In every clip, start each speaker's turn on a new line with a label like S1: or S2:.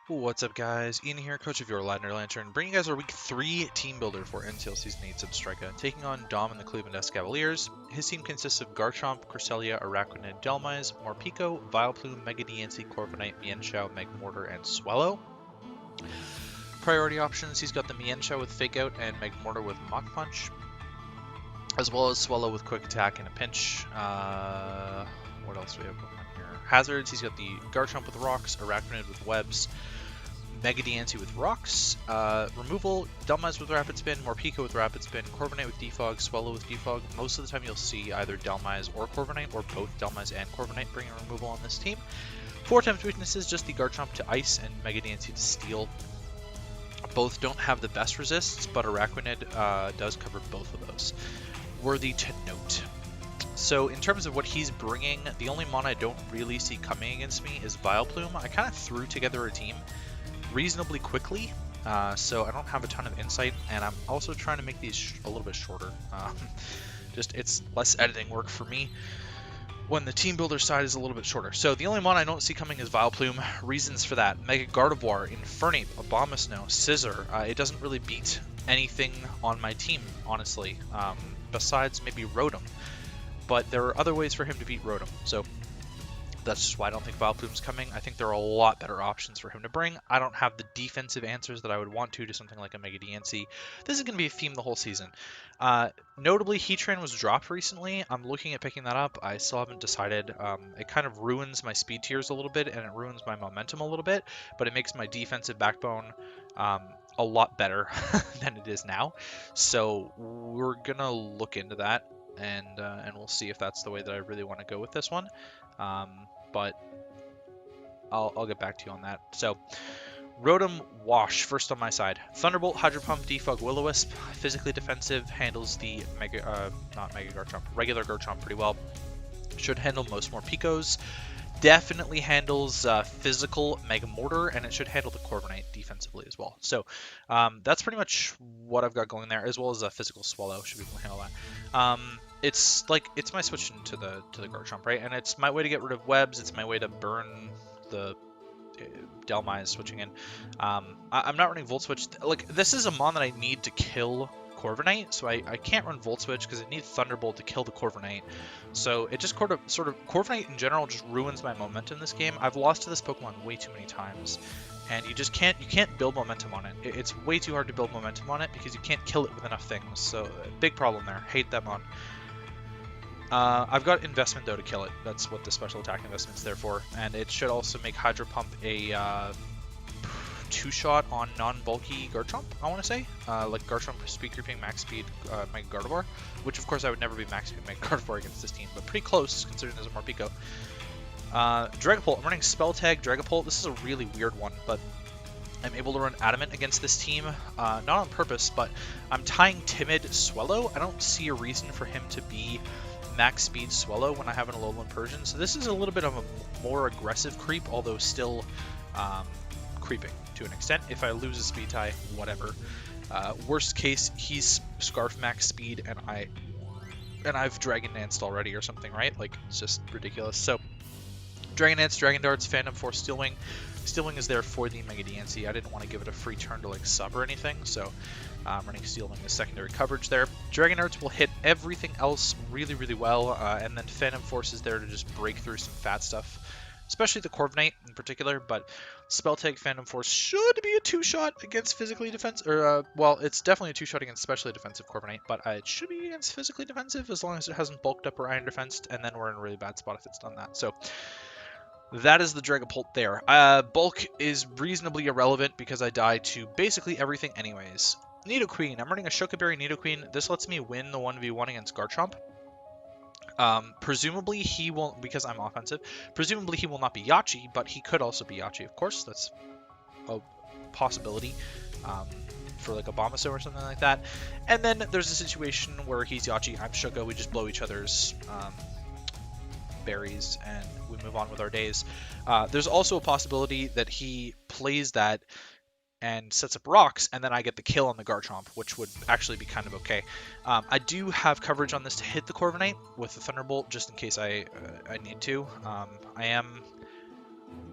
S1: What's up, guys? Ian here, coach of your Ladner Lanturn, bringing you guys our Week 3 Team Builder for NCL Season 8 Substrika, taking on Dom and the Cleveland Escavaliers. His team consists of Garchomp, Cresselia, Araquanid, Dhelmise, Morpeko, Vileplume, Mega Diancie, Corviknight, Mienshao, Megmortar, and Swellow. Priority options, he's got the Mienshao with Fake Out and Megmortar with Mach Punch, as well as Swellow with Quick Attack in a pinch. What else do we have going on here? Hazards, he's got the Garchomp with Rocks, Araquanid with Webs, Mega Diancie with Rocks, Removal, Dhelmise with Rapid Spin, Morpeko with Rapid Spin, Corviknight with Defog, Swellow with Defog. Most of the time you'll see either Dhelmise or Corviknight, or both Dhelmise and Corviknight bringing removal on this team. 4 times weaknesses, just the Garchomp to Ice and Mega Diancie to Steel. Both don't have the best resists, but Araquanid does cover both of those. Worthy to note. So in terms of what he's bringing, the only mon I don't really see coming against me is Vileplume. I kind of threw together a team reasonably quickly, so I don't have a ton of insight, and I'm also trying to make these a little bit shorter. Just it's less editing work for me when the team builder side is a little bit shorter. So the only one I don't see coming is Vileplume. Reasons for that: Mega Gardevoir, Infernape, Abomasnow, Scissor. It doesn't really beat anything on my team, honestly, besides maybe Rotom. But there are other ways for him to beat Rotom, so that's just why I don't think Vileplume's coming. I think there are a lot better options for him to bring. I don't have the defensive answers that I would want to something like a Mega Diancie. This is going to be a theme the whole season. Notably, Heatran was dropped recently. I'm looking at picking that up. I still haven't decided. It kind of ruins my speed tiers a little bit, and it ruins my momentum a little bit, but it makes my defensive backbone a lot better than it is now. So we're going to look into that, and we'll see if that's the way that I really want to go with this one. But I'll get back to you on that. So, Rotom-Wash, first on my side. Thunderbolt, Hydro Pump, Defog, Will-O-Wisp. Physically defensive, handles the regular Garchomp pretty well. Should handle most Morpekos. Definitely handles physical Megmortar, and it should handle the Corviknight defensively as well. So that's pretty much what I've got going there, as well as a physical Swellow should be able to handle that. It's my switch into the Garchomp, right? And it's my way to get rid of webs. It's my way to burn the Dhelmise switching in. I'm not running Volt Switch. Like, this is a mon that I need to kill Corviknight, so I can't run Volt Switch because I need Thunderbolt to kill the Corviknight. So it just sort of Corviknight in general just ruins my momentum this game. I've lost to this Pokemon way too many times, and you can't build momentum on it. It's way too hard to build momentum on it because you can't kill it with enough things. So big problem there. Hate that mon. I've got investment though to kill it. That's what the special attack investment's there for, and it should also make Hydro Pump a two-shot on non-bulky Garchomp, I want to say. Like Garchomp speed creeping, max speed Mega Gardevoir, which of course I would never be max speed Mega Gardevoir against this team, but pretty close considering there's a Morpeko. Dragapult, I'm running Spell Tag Dragapult. This is a really weird one, but I'm able to run Adamant against this team, not on purpose, but I'm tying Timid Swellow. I don't see a reason for him to be max speed Swellow when I have an Alolan Persian, so this is a little bit of a more aggressive creep, although still creeping to an extent. If I lose a speed tie, whatever. Worst case, he's Scarf max speed, and I've Dragon Danced already or something, right? Like, it's just ridiculous. So Dragon Dance, Dragon Darts, Phantom Force, Steel Wing. Steel Wing is there for the Mega Diancie. I didn't want to give it a free turn to like sub or anything, so I'm running Steel Wing as secondary coverage there. Dragon Darts will hit everything else really, really well, and then Phantom Force is there to just break through some fat stuff, especially the Corviknight in particular. But Spell Tag Phantom Force should be a two-shot against physically defensive, or well, it's definitely a two-shot against specially defensive Corviknight, but it should be against physically defensive as long as it hasn't bulked up or iron defensed, and then we're in a really bad spot if it's done that. So that is the Dragapult there. Bulk is reasonably irrelevant because I die to basically everything anyways. Nidoqueen. I'm running a Shokaberry Nidoqueen. This lets me win the 1v1 against Garchomp. Presumably he won't, because I'm offensive, presumably he will not be Yachi, but he could also be Yachi, of course. That's a possibility for like a Abomasnow or something like that. And then there's a situation where he's Yachi, I'm Shuka, we just blow each other's berries and we move on with our days. There's also a possibility that he plays that and sets up rocks, and then I get the kill on the Garchomp, which would actually be kind of okay. I do have coverage on this to hit the Corviknight with the Thunderbolt, just in case I need to. I am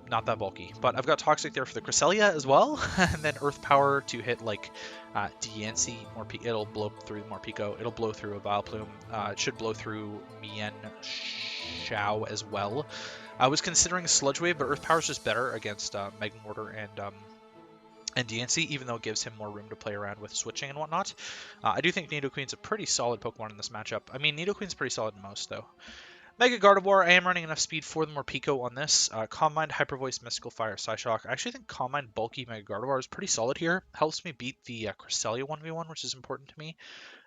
S1: not that bulky. But I've got Toxic there for the Cresselia as well, and then Earth Power to hit like Diancie, it'll blow through Morpeko, it'll blow through a Vileplume, it should blow through Mien Shao as well. I was considering Sludge Wave, but Earth Power is just better against Mega Mortar and Diancie, even though it gives him more room to play around with switching and whatnot. I do think Nidoqueen's a pretty solid Pokemon in this matchup. I mean, Nidoqueen's pretty solid in most, though. Mega Gardevoir, I am running enough speed for the Morpeko on this. Calm Mind, Hyper Voice, Mystical Fire, Psyshock. I actually think Calm Mind, Bulky, Mega Gardevoir is pretty solid here. Helps me beat the Cresselia 1v1, which is important to me.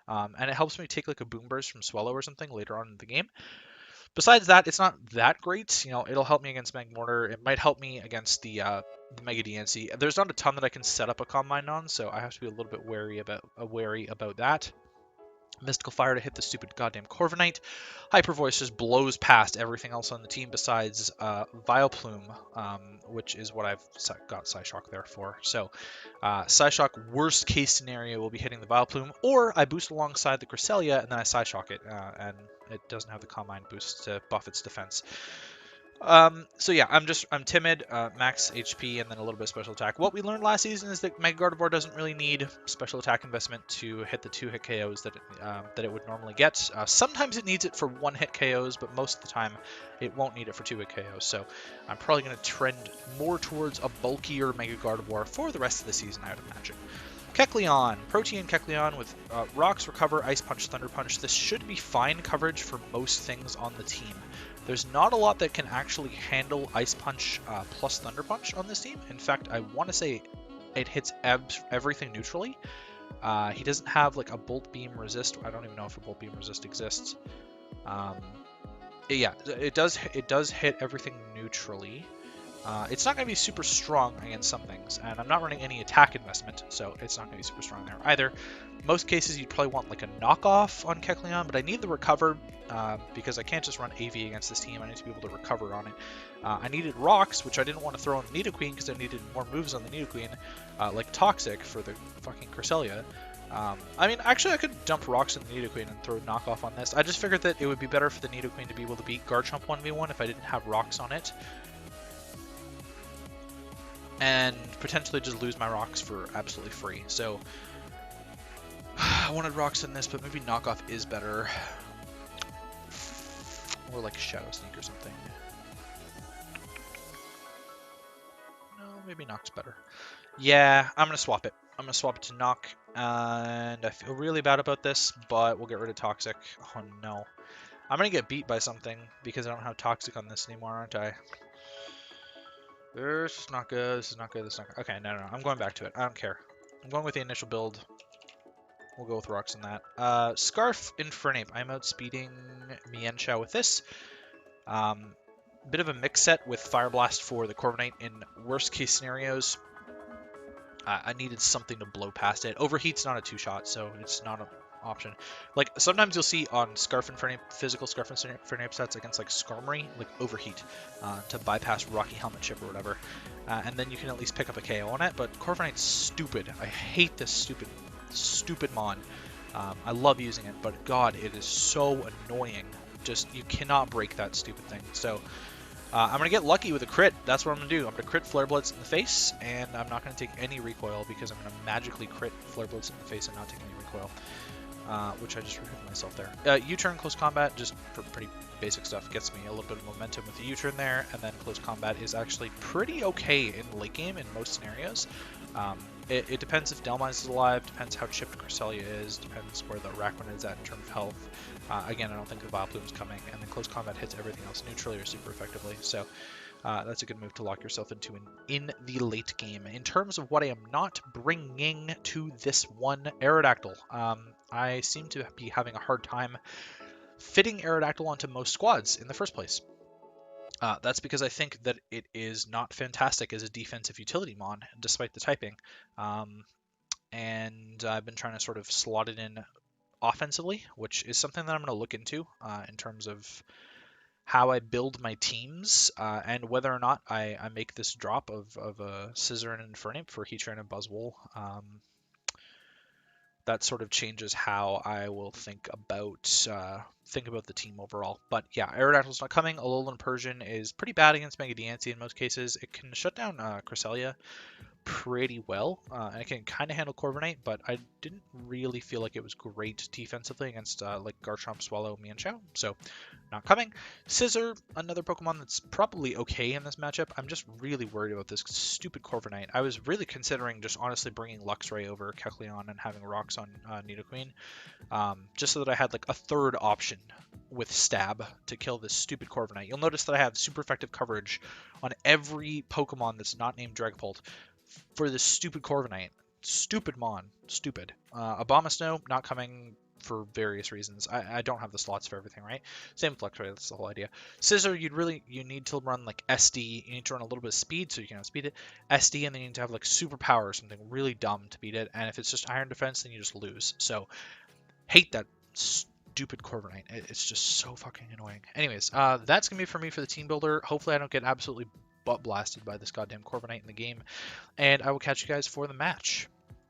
S1: And it helps me take like a Boom Burst from Swellow or something later on in the game. Besides that, it's not that great. You know, it'll help me against Mega Mortar. It might help me against the Mega DNC. There's not a ton that I can set up a Calm Mind on, so I have to be a little bit wary about that. Mystical Fire to hit the stupid goddamn Corviknight. Hyper Voice just blows past everything else on the team besides Vileplume, which is what I've got Psyshock there for. So Psyshock, worst case scenario, will be hitting the Vileplume, or I boost alongside the Cresselia and then I Psyshock it, and it doesn't have the Calm Mind boost to buff its defense. So yeah, I'm timid, max HP, and then a little bit of special attack. What we learned last season is that Mega Gardevoir doesn't really need special attack investment to hit the 2-hit KOs that it would normally get. Sometimes it needs it for 1-hit KOs, but most of the time it won't need it for 2-hit KOs. So I'm probably going to trend more towards a bulkier Mega Gardevoir for the rest of the season, I would imagine. Kecleon, Protean Kecleon with Rocks, Recover, Ice Punch, Thunder Punch. This should be fine coverage for most things on the team. There's not a lot that can actually handle Ice Punch plus Thunder Punch on this team. In fact, I want to say it hits everything neutrally. He doesn't have like a Bolt Beam resist. I don't even know if a Bolt Beam resist exists. Yeah, it does hit everything neutrally. It's not going to be super strong against some things, and I'm not running any attack investment, so it's not going to be super strong there either. Most cases, you'd probably want like a knockoff on Kecleon, but I need the recover because I can't just run AV against this team. I need to be able to recover on it. I needed Rocks, which I didn't want to throw on the Nidoqueen because I needed more moves on the Nidoqueen, like Toxic for the fucking Cresselia. I mean, actually, I could dump Rocks in the Nidoqueen and throw knockoff on this. I just figured that it would be better for the Nidoqueen to be able to beat Garchomp 1v1 if I didn't have Rocks on it. And potentially just lose my Rocks for absolutely free. So I wanted Rocks in this, but maybe knockoff is better. Or like Shadow Sneak or something. No, maybe Knock's better. Yeah, I'm going to swap it. I'm going to swap it to Knock. And I feel really bad about this, but we'll get rid of Toxic. Oh no. I'm going to get beat by something because I don't have Toxic on this anymore, aren't I? This is not good, this is not good, this is not good. Okay, no, I'm going back to it. I don't care. I'm going with the initial build. We'll go with Rocks in that. Scarf Infernape. I'm outspeeding Mienshao with this. Bit of a mix set with Fire Blast for the Corviknight in worst case scenarios. I needed something to blow past it. Overheat's not a 2-shot, so it's not an option. Like, sometimes you'll see on Scarf Infernape, physical Scarf Infernape sets against, like, Skarmory, like, Overheat, to bypass Rocky Helmet Chip or whatever. And then you can at least pick up a KO on it, but Corviknight's stupid. I hate this stupid mon. I love using it, but god, it is so annoying. Just, you cannot break that stupid thing. So, I'm going to get lucky with a crit. That's what I'm going to do. I'm going to crit Flare Blitz in the face, and I'm not going to take any recoil because I'm going to magically crit Flare Blitz in the face and not take any recoil. Which I just removed myself there. U-turn, close combat, just pretty basic stuff. Gets me a little bit of momentum with the U-turn there, and then close combat is actually pretty okay in the late game in most scenarios. It depends if Delmize is alive, depends how chipped Cresselia is, depends where the Araquanid is at in terms of health. Again, I don't think the Vileplume's coming, and then close combat hits everything else neutrally or super effectively. So that's a good move to lock yourself into in the late game. In terms of what I am not bringing to this one, Aerodactyl. I seem to be having a hard time fitting Aerodactyl onto most squads in the first place. That's because I think that it is not fantastic as a defensive utility mon, despite the typing. And I've been trying to sort of slot it in offensively, which is something that I'm going to look into in terms of how I build my teams and whether or not I make this drop of a Scizor and Infernape for Heatran and Buzzwole. that sort of changes how I will think about the team overall. But yeah, Aerodactyl's not coming. Alolan Persian is pretty bad against Mega Diancie in most cases. It can shut down Cresselia pretty well, and it can kind of handle Corviknight, but I didn't really feel like it was great defensively against like Garchomp, Swallow, Mienshao, so not coming. Scissor, another Pokemon that's probably okay in this matchup. I'm just really worried about this stupid Corviknight. I was really considering just honestly bringing Luxray over Kecleon and having Rocks on Nidoqueen, just so that I had like a third option with Stab to kill this stupid Corviknight. You'll notice that I have super effective coverage on every Pokemon that's not named Dragapult for this stupid Corviknight. Stupid Mon. Stupid. Abomasnow, not coming for various reasons. I don't have the slots for everything, right? Same with Luxray, that's the whole idea. Scissor, you need to run like SD. You need to run a little bit of speed so you can outspeed it. SD, and then you need to have like super power or something really dumb to beat it. And if it's just Iron Defense, then you just lose. So, hate that stupid Corviknight. It's just so fucking annoying. Anyways, that's gonna be for me for the team builder. Hopefully I don't get absolutely butt blasted by this goddamn Corviknight in the game, and I will catch you guys for the match.